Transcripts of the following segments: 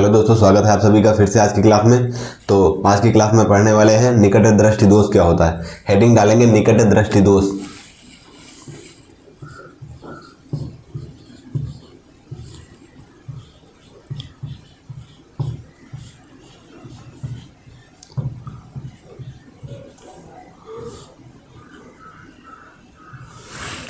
Hello दोस्तों, स्वागत है आप सभी का फिर से आज की क्लास में। तो आज की क्लास में पढ़ने वाले हैं निकट दृष्टि दोष क्या होता है। हेडिंग डालेंगे निकट दृष्टि दोष।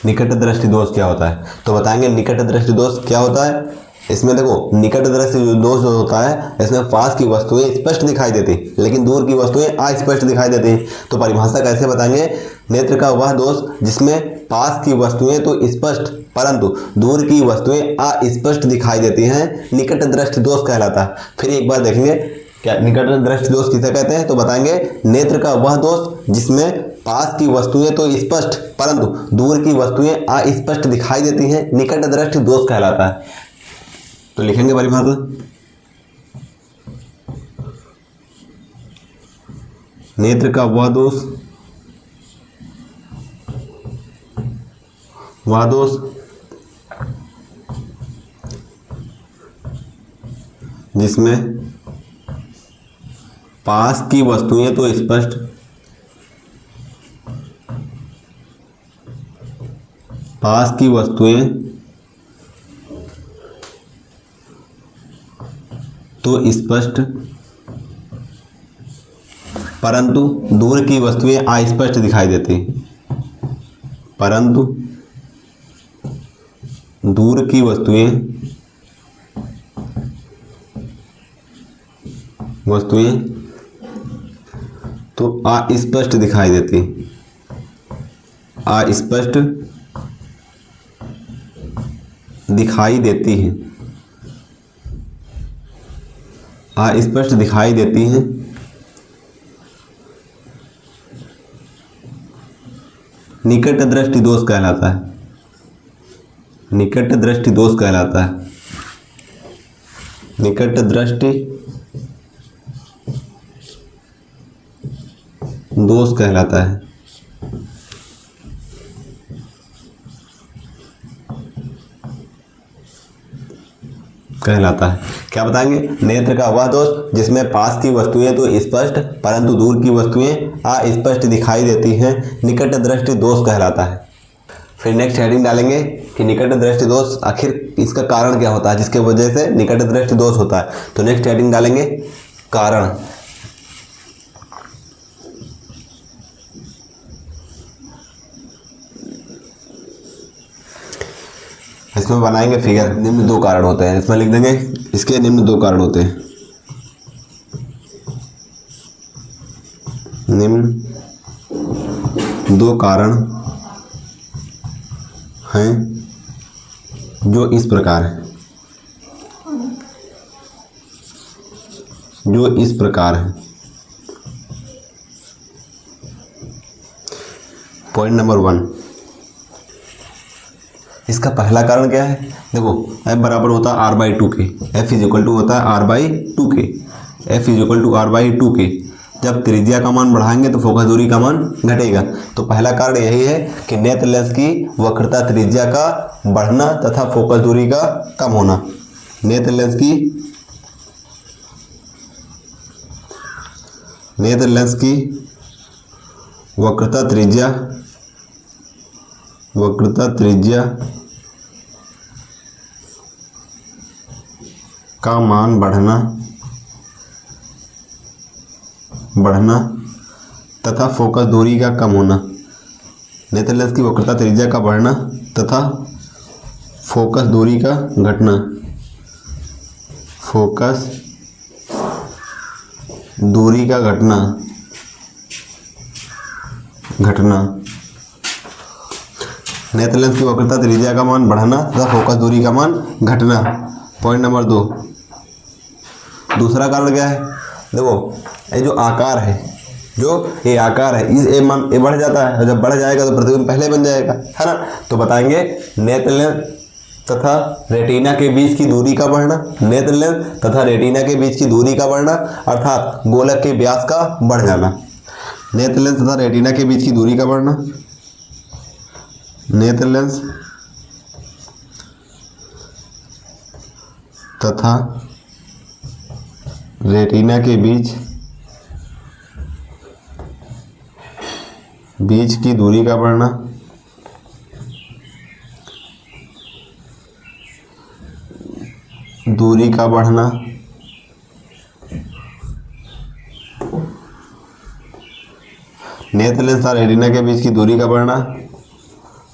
निकट दृष्टि दोष क्या होता है तो बताएंगे निकट दृष्टि दोष क्या होता है। इसमें देखो, निकट दृष्टि दोष जो होता है इसमें पास की वस्तुएं स्पष्ट दिखाई देती लेकिन दूर की वस्तुएं अस्पष्ट दिखाई देती। तो परिभाषा कैसे बताएंगे, नेत्र का वह दोष जिसमें पास की वस्तुएं तो स्पष्ट परंतु दूर की वस्तुएं अस्पष्ट दिखाई देती हैं, निकट दृष्टि दोष कहलाता है। फिर एक बार देखेंगे क्या निकट दृष्टि दोष किसे कहते हैं, तो बताएंगे नेत्र का वह दोष जिसमें पास की वस्तुएं तो स्पष्ट परंतु दूर की वस्तुएं अस्पष्ट दिखाई देती हैं, निकट दृष्टि दोष कहलाता है। तो लिखेंगे परिभाषा, नेत्र का वह दोष जिसमें पास की वस्तुएं तो स्पष्ट परंतु दूर की वस्तुएं अस्पष्ट दिखाई देती, परंतु दूर की वस्तुएं तो अस्पष्ट दिखाई देती, अस्पष्ट दिखाई देती हैं, अस्पष्ट दिखाई देती हैं। निकट दृष्टि दोष कहलाता है, निकट दृष्टि दोष कहलाता है, निकट दृष्टि दोष कहलाता है। क्या बताएंगे, नेत्र का वह दोष जिसमें पास की वस्तुएं तो स्पष्ट परंतु दूर की वस्तुएं अस्पष्ट दिखाई देती हैं, निकट दृष्टि दोष कहलाता है। फिर नेक्स्ट हेडिंग डालेंगे कि निकट दृष्टि दोष आखिर इसका कारण क्या होता है जिसके वजह से निकट दृष्टि दोष होता है। तो नेक्स्ट हेडिंग डालेंगे कारण। इसमें बनाएंगे फिगर, निम्न दो कारण होते हैं। इसमें लिख देंगे इसके निम्न दो कारण होते हैं, निम्न दो कारण हैं जो इस प्रकार है, पॉइंट नंबर 1। इसका पहला कारण क्या है, देखो F बराबर होता है R/2 के, F इज इक्वल टू होता है R/2 के, F is equal to R/2 के। जब त्रिज्या का मान बढ़ाएंगे तो फोकस दूरी का मान घटेगा। तो पहला कारण यही है कि नेत्र लेंस की वक्रता त्रिज्या का बढ़ना तथा फोकस दूरी का कम होना। नेत्र लेंस की वक्रता का मान बढ़ना तथा फोकस दूरी का कम होना। नेत्र लेंस की वक्रता त्रिज्या का बढ़ना तथा फोकस दूरी का घटना, नेत्र लेंस की वक्रता त्रिज्या का मान बढ़ना तथा फोकस दूरी का मान घटना। Point number 2। दूसरा कारण क्या है, देखो ये जो आकार है, ये आकार है, ये मान ये बढ़ जाता है और जब बढ़ जाएगा तो प्रतिबिंब पहले बन जाएगा, है ना। तो बताएंगे नेत्र लेंस तथा रेटिना के बीच की दूरी का बढ़ना, नेत्र लेंस तथा रेटिना के बीच की दूरी का बढ़ना अर्थात गोलक के व्यास का बढ़ जाना। नेत्र लेंस तथा रेटिना के बीच की दूरी का बढ़ना, नेत्र लेंस तथा रेटिना के बीच की दूरी का बढ़ना, नेत्र लेंस और रेटिना के बीच की दूरी का बढ़ना,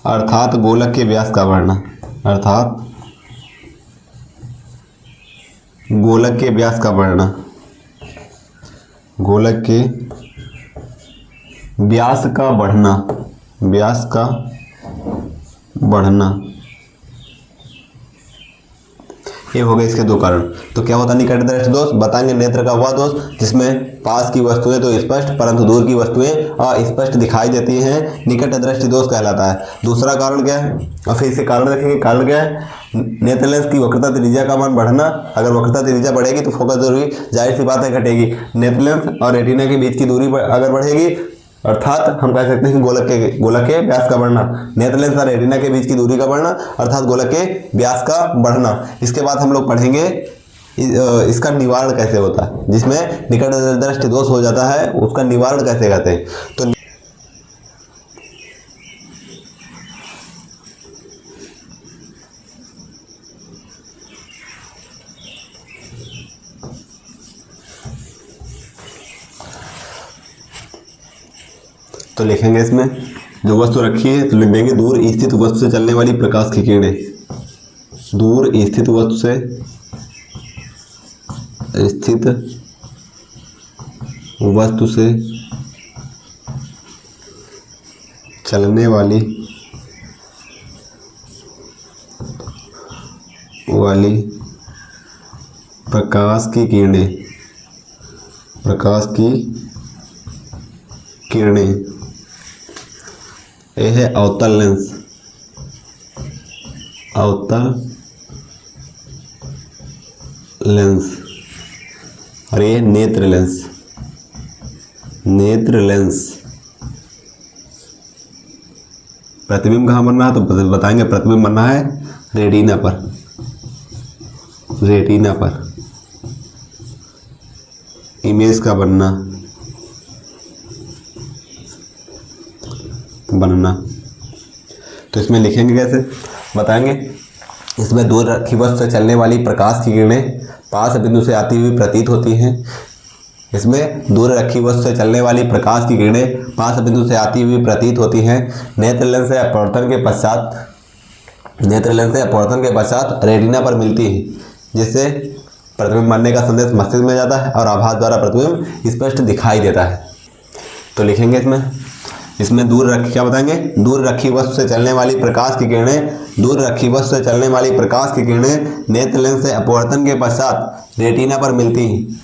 अर्थात गोलक के व्यास का बढ़ना, गोलक के व्यास का बढ़ना, गोलक के व्यास का बढ़ना। ये हो गए इसके दो कारण। तो क्या होता है निकट दृष्टि दोष? बताएंगे नेत्र का वह दोष जिसमें पास की वस्तुएं तो स्पष्ट परंतु दूर की वस्तुएं अस्पष्ट दिखाई देती हैं, निकट दृष्टि दोष कहलाता है। दूसरा कारण क्या है? और फिर इसके कारण देखेंगे। कारण क्या है? नेत्र लेंस की वक्रता त्रिज्या का मान बढ़ना। अगर वक्रता त्रिज्या बढ़ेगी तो फोकस दूरी जाहिर सी बात है घटेगी। नेत्र लेंस और रेटिना के बीच की दूरी अगर बढ़ेगी अर्थात हम कह सकते हैं गोलक के व्यास का बढ़ना। नेत्र लेंस और रेटिना के बीच की दूरी का बढ़ना अर्थात गोलक के व्यास का बढ़ना। इसके बाद हम लोग पढ़ेंगे इसका निवारण कैसे होता है, जिसमें निकट दृष्टि दोष हो जाता है उसका निवारण कैसे करते हैं। तो लिखेंगे इसमें जो वस्तु रखी है तो लिख देंगे दूर स्थित वस्तु से चलने वाली प्रकाश की किरणें, दूर स्थित वस्तु से चलने वाली प्रकाश की किरणें, यह है अवतल लेंस और ये नेत्र लेंस। प्रतिबिंब कहाँ बनना है तो बताएंगे। प्रतिबिंब बनना है रेटिना पर, इमेज का बनना तो इसमें लिखेंगे कैसे बताएंगे। इसमें दूर रखी वस्तु से चलने वाली प्रकाश की किरणें पास बिंदु से आती हुई प्रतीत होती हैं। इसमें दूर रखी वस्तु से चलने वाली प्रकाश की किरणें पास बिंदु से आती हुई प्रतीत होती हैं। नेत्र लेंस से अपवर्तन के पश्चात रेटिना पर मिलती है, जिससे प्रतिबिंब बनने का संदेश मस्तिष्क में जाता है और आभास द्वारा प्रतिबिंब स्पष्ट दिखाई देता है। तो लिखेंगे इसमें दूर रखी वस्तु से चलने वाली प्रकाश की किरणें नेत्र लेंस से अपवर्तन के पश्चात रेटिना पर मिलती हैं।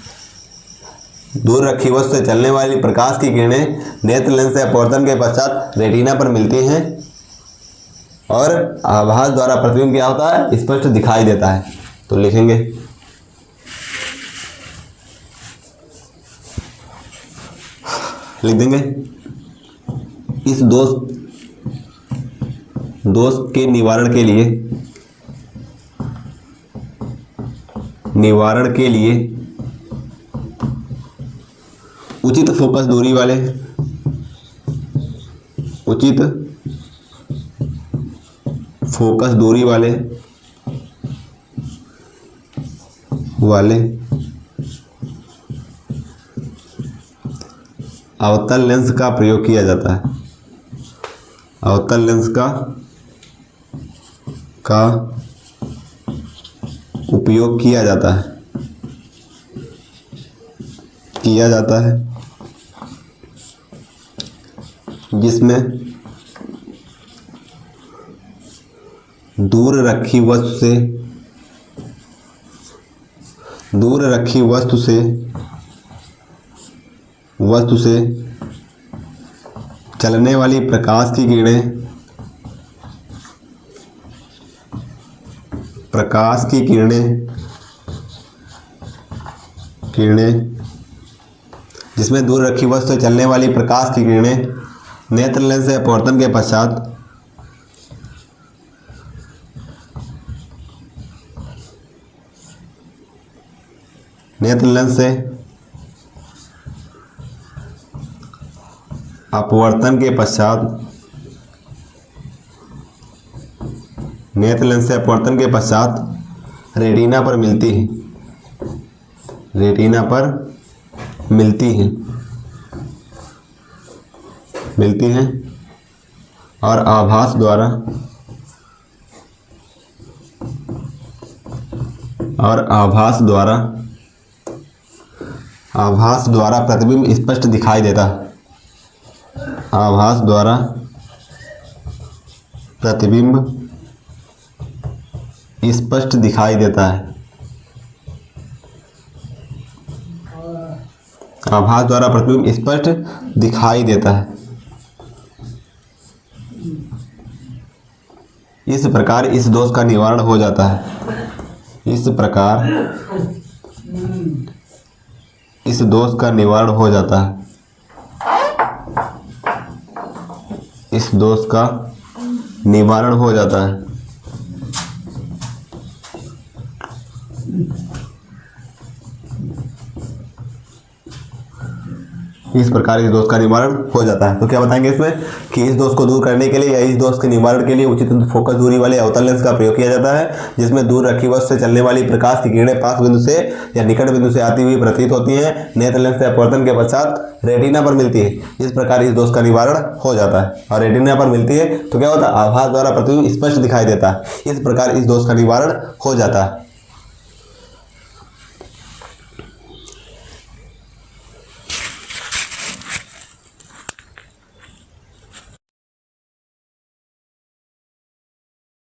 दूर रखी वस्तु से चलने वाली प्रकाश की किरणें नेत्र लेंस से अपवर्तन के पश्चात रेटिना पर मिलती हैं और आभास द्वारा प्रतिबिंब क्या होता है? स्पष्ट दिखाई देता है। तो लिखेंगे लिख देंगे इस दोष के निवारण के लिए उचित फोकस दूरी वाले अवतल लेंस का प्रयोग किया जाता है। अवतल लेंस का उपयोग किया जाता है जिसमें दूर रखी वस्तु से चलने वाली प्रकाश की किरणें जिसमें दूर रखी वस्तु से चलने वाली प्रकाश की किरणें नेत्र लेंस से अपवर्तन के पश्चात नेत्र लेंस से अपवर्तन के पश्चात नेत्र लेंस से अपवर्तन के पश्चात रेटिना पर मिलती है, रेटिना पर मिलती है और आभास द्वारा प्रतिबिंब स्पष्ट दिखाई देता है। आभास द्वारा प्रतिबिंब स्पष्ट दिखाई देता है। आभास द्वारा प्रतिबिंब स्पष्ट दिखाई देता है। इस प्रकार इस दोष का निवारण हो जाता है। इस प्रकार इस दोष का निवारण हो जाता है। इस दोष का निवारण हो जाता है। इस प्रकार इस दोष का निवारण हो जाता है। तो क्या बताएंगे इसमें कि इस दोष को दूर करने के लिए या इस दोष के निवारण के लिए उचित फोकस दूरी वाले अवतल लेंस का प्रयोग किया जाता है, जिसमें दूर रखी वस्तु से चलने वाली प्रकाश की किरणें पास बिंदु से या निकट बिंदु से आती हुई प्रतीत होती हैं। नेत्र लेंस से अपवर्तन के पश्चात रेटिना पर मिलती है। इस प्रकार इस दोष का निवारण हो जाता है। और रेटिना पर मिलती है तो क्या होता है, आभास द्वारा प्रतिबिंब स्पष्ट दिखाई देता है। इस प्रकार इस दोष का निवारण हो जाता है।